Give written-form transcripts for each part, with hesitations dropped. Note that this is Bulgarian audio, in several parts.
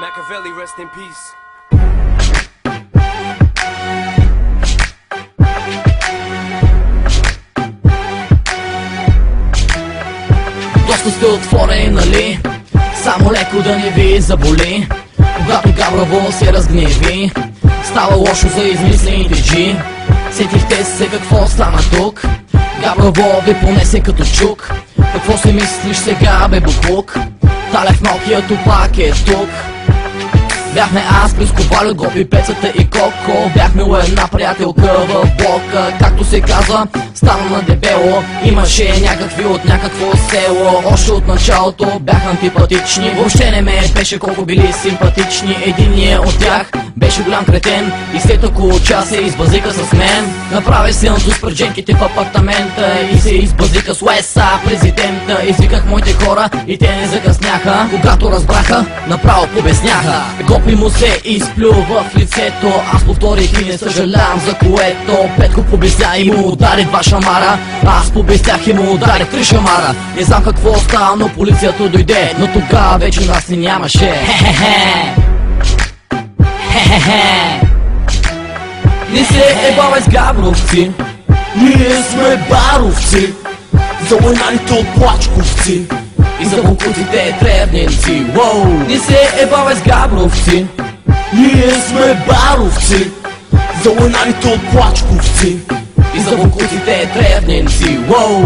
Machiavelli, rest in peace. Доста сте отворени, нали? Само леко да не ви заболи. Когато Габрово се разгневи, става лошо за измислените джи. Сетихте се какво стана тук. Габрово ви понесе като чук. Какво си мислиш сега, бе буклук? Талях малкият Тупак е тук. Бяхме аз, плюс Ковалю, Гопи, Пецата и Коко. Бяхме у една приятелка в блока. Както се казва, стана на дебело. Имаше някакви от някакво село. Още от началото бяха антипатични. Въобще не ме беше колко били симпатични. Единият от тях беше голям кретен и след около час се избазика с мен. Направи се антус пред женките в апартамента и се избазика с Уеса, президента. Извиках моите хора и те не закъсняха. Когато разбраха, направо побесняха. Гопи му се изплю в лицето. Аз повторих и не съжалявам за което. Петко побесня и му удари 2 шамара. Аз побеснях и му ударих 3 шамара. Не знам какво става, но полицията дойде. Но тогава вече нас ни нямаше. Хе-хе-хе. Хе-хе-хе. Не се ебавай с габровци. Ние сме баровци, за лайнаните от плачковци и за букуците тревненци. Воу. Не се ебавай с габровци. Ние сме баровци, за лайнаните от плачковци и за букуците тревненци. Воу.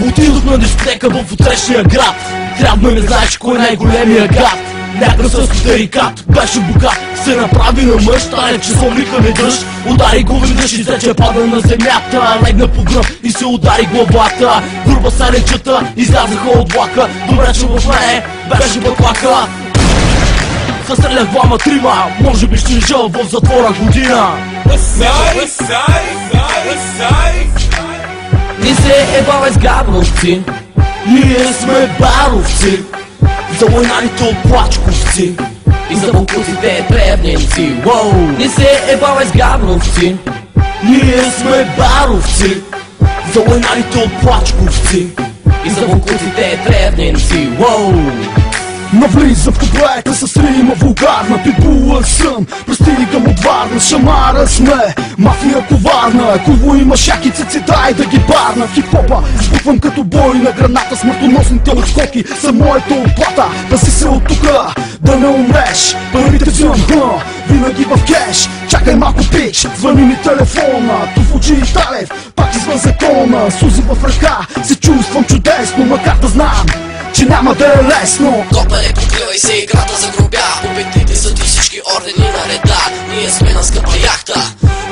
Отидох на дискотека в отрешния град. Трябва не знаеш кой е най-големия гад. Някър с тарикат, беше богат, се направи на мъж. Тая часом вика не дъжд, удари го веднъж и взе пада на земята. Легна по гръб и се удари главата. Груба саречета излязаха от влака. Добре, че в нея беше бъклака. Застрелях 2-3, може би ще лежа в затвора година. Не се ебавай с габровци. Ние сме баровци, за лайнаните от плачковци и за букуците тревненци. Воу. Не се ебавай с габровци. Ние сме баровци, за лайнаните от плачковци и за букуците тревненци. Воу. Навлизам в куплета с рима вулгарна. Питбула съм, пристигам от Варна. Шамара сме, мафия коварна. Кого има шаки цици, дай да ги барна. В хип-хопа избухвам като бой на граната. Смъртоносните отскоки са моята отплата. Пази се от тука, да не умреш. Парите взимам, винаги в кеш. Чакай малко пич, звъни ми телефона. Туфучи и Талев, пак извън закона. Сузи в ръка, се чувствам чудесно. Макар да знам, че няма да е лесно. Копеле, покривай се, играта загробя. Победите са ти всички ордени на реда. Ние сме на скъпа яхта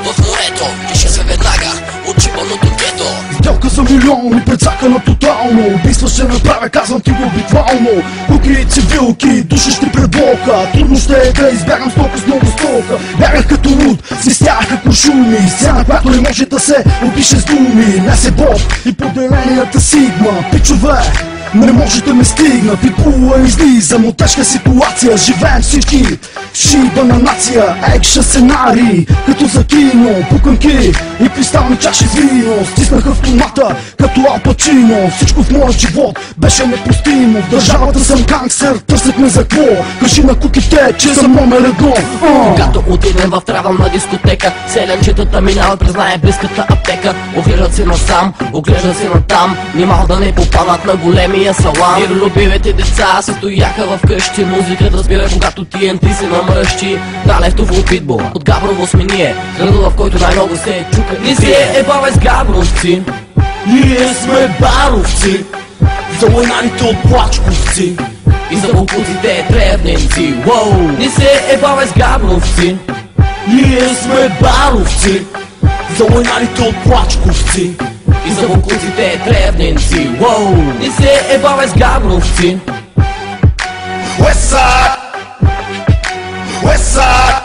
в морето. Пише се веднага от чипаното гето. Сделка за милиони, прецакана тотално. Убийства ще направя, казвам ти го буквално. Куки и цивилки, душещи пред блока. Трудно ще е да избягам стока с много стока. Бягах като луд, свистяха куршуми. Сцена, която не може да се опише с думи. Не се боб и поделенията Сигма. Пичове, не може да ме стигна. Питбула излизам от тежка ситуация. Живеем всички шибана нация. Екшън сценарий, като за кино. Пуканки и кристални чаши с вино. Стиснах автомата, като Ал Пачино. Всичко в моят живот беше непостимо. В държавата съм гангстер, търсят ме за какво. Кажи на куките, че съм номер 1. Когато отидем в травълна дискотека, селянчетата минават през най-близката аптека. Оглеждат се насам, оглеждат се натам. Нимал да не попадат на големи салам. Миролюбивите деца се стояха в къщи. Музиката спира, когато TNT се намръщи. Далевто Питбул, от Габрово сме ние, града в който най-много се чука. Не се ебавай с габровци. Ние сме баровци, за лайнаните от плачковци и за букуците тревненци. Воу. Не се ебавай с габровци. Ние сме баровци, за лайнаните от плачковци и за букуците тревненци. Воу. Не се ебавай с габровци. Westside, Westside.